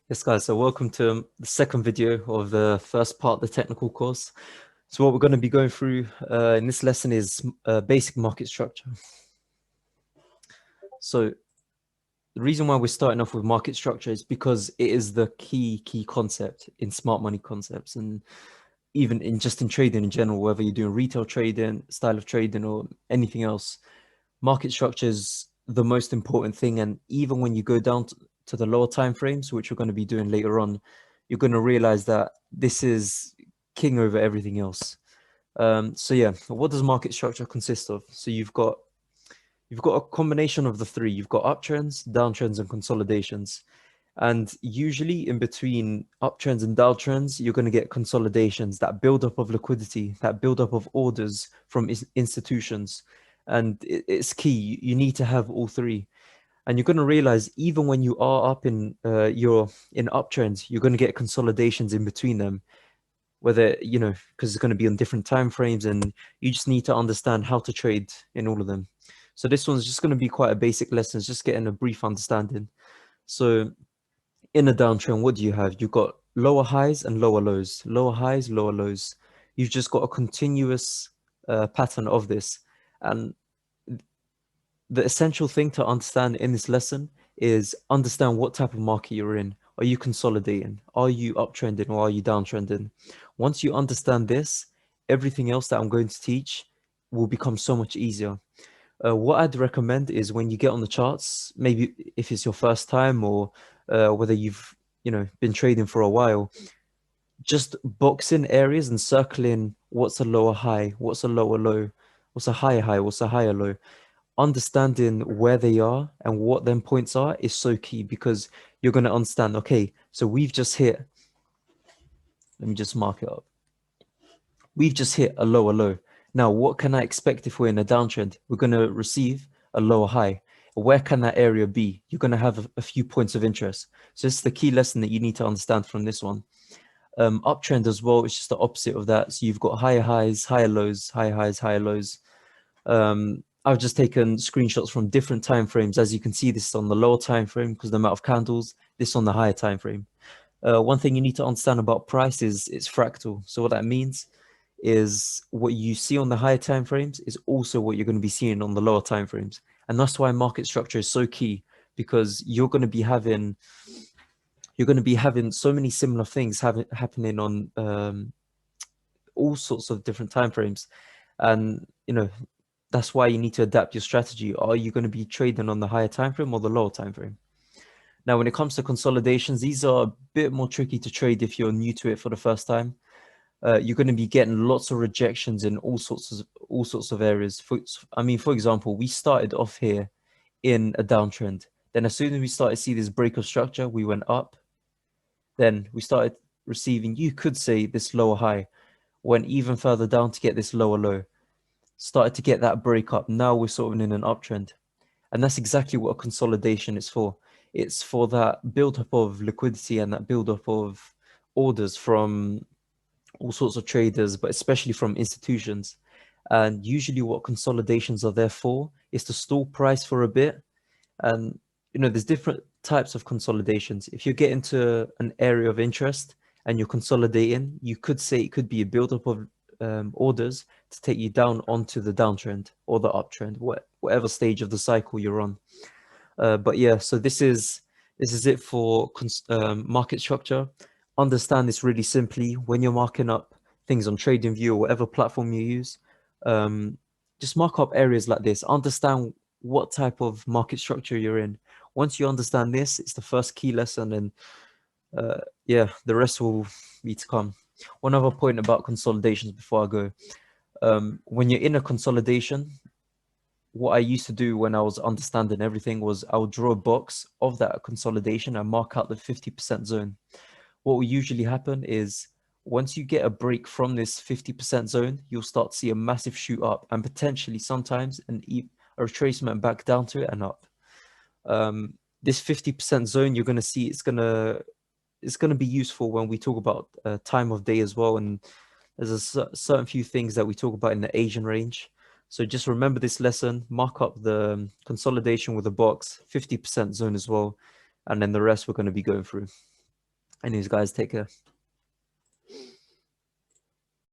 Yes, guys, so welcome to the second video of the first part of the technical course. So what we're going to be going through in this lesson is basic market structure. So the reason why we're starting off with market structure is because it is the key concept in smart money concepts, and even in just in trading in general, whether you're doing retail trading, style of trading, or anything else. Market structure is the most important thing, and even when you go down to the lower time frames, which we're going to be doing later on, you're going to realize that this is king over everything else. So yeah, what does market structure consist of? So you've got a combination of the three. You've got uptrends, downtrends, and consolidations. And usually in between uptrends and downtrends, you're going to get consolidations, that build up of liquidity, that build up of orders from institutions. And it's key. You need to have all three. And you're going to realize even when you are up in you're in uptrends, you're going to get consolidations in between them, whether, because it's going to be on different time frames, and you just need to understand how to trade in all of them. So this one's just going to be quite a basic lesson, it's just getting a brief understanding. So in a downtrend, what do you have? You've got lower highs and lower lows, lower highs, lower lows. You've just got a continuous pattern of this. And the essential thing to understand in this lesson is understand what type of market you're in. Are you consolidating? Are you uptrending, or are you downtrending? Once you understand this, everything else that I'm going to teach will become so much easier. What I'd recommend is when you get on the charts, maybe if it's your first time, or whether you've been trading for a while, just box in areas and circle in what's a lower high, what's a lower low, what's a higher high, what's a higher low. Understanding where they are and what them points are is so key, because you're going to understand, okay, so we've just hit, let me just mark it up. We've just hit a lower low. Now, what can I expect if we're in a downtrend? We're going to receive a lower high. Where can that area be? You're going to have a few points of interest. So it's the key lesson that you need to understand from this one. Uptrend as well, it's just the opposite of that. So you've got higher highs, higher lows, higher highs, higher lows. I've just taken screenshots from different time frames. As you can see, this is on the lower time frame because the amount of candles, this on the higher time frame. One thing you need to understand about price is it's fractal. So what that means is what you see on the higher time frames is also what you're going to be seeing on the lower time frames. And that's why market structure is so key, because you're going to be having so many similar things happening on all sorts of different time frames. And that's why you need to adapt your strategy. Are you going to be trading on the higher time frame or the lower time frame? Now, when it comes to consolidations, these are a bit more tricky to trade if you're new to it for the first time. You're going to be getting lots of rejections in all sorts of areas. For example, we started off here in a downtrend. Then as soon as we started to see this break of structure, we went up. Then we started receiving, you could say, this lower high, went even further down to get this lower low, started to get that break up. Now we're sort of in an uptrend. And that's exactly what a consolidation is for. It's for that build-up of liquidity and that build-up of orders from all sorts of traders, but especially from institutions. And usually what consolidations are there for is to stall price for a bit. And, there's different types of consolidations. If you get into an area of interest and you're consolidating, you could say it could be a build-up of orders to take you down onto the downtrend or the uptrend, whatever stage of the cycle you're on. But yeah, so this is it for market structure. Understand this really simply. When you're marking up things on TradingView or whatever platform you use, just mark up areas like this. Understand what type of market structure you're in. Once you understand this, it's the first key lesson, and yeah, the rest will be to come. One other point about consolidations before I go. When you're in a consolidation, what I used to do when I was understanding everything was I would draw a box of that consolidation and mark out the 50% zone. What will usually happen is once you get a break from this 50% zone, you'll start to see a massive shoot up and potentially sometimes a retracement back down to it and up. This 50% zone, you're going to see it's going to be useful when we talk about time of day as well. And there's a certain few things that we talk about in the Asian range. So just remember this lesson, mark up the consolidation with a box, 50% zone as well, and then the rest we're going to be going through. Anyways, guys, take care.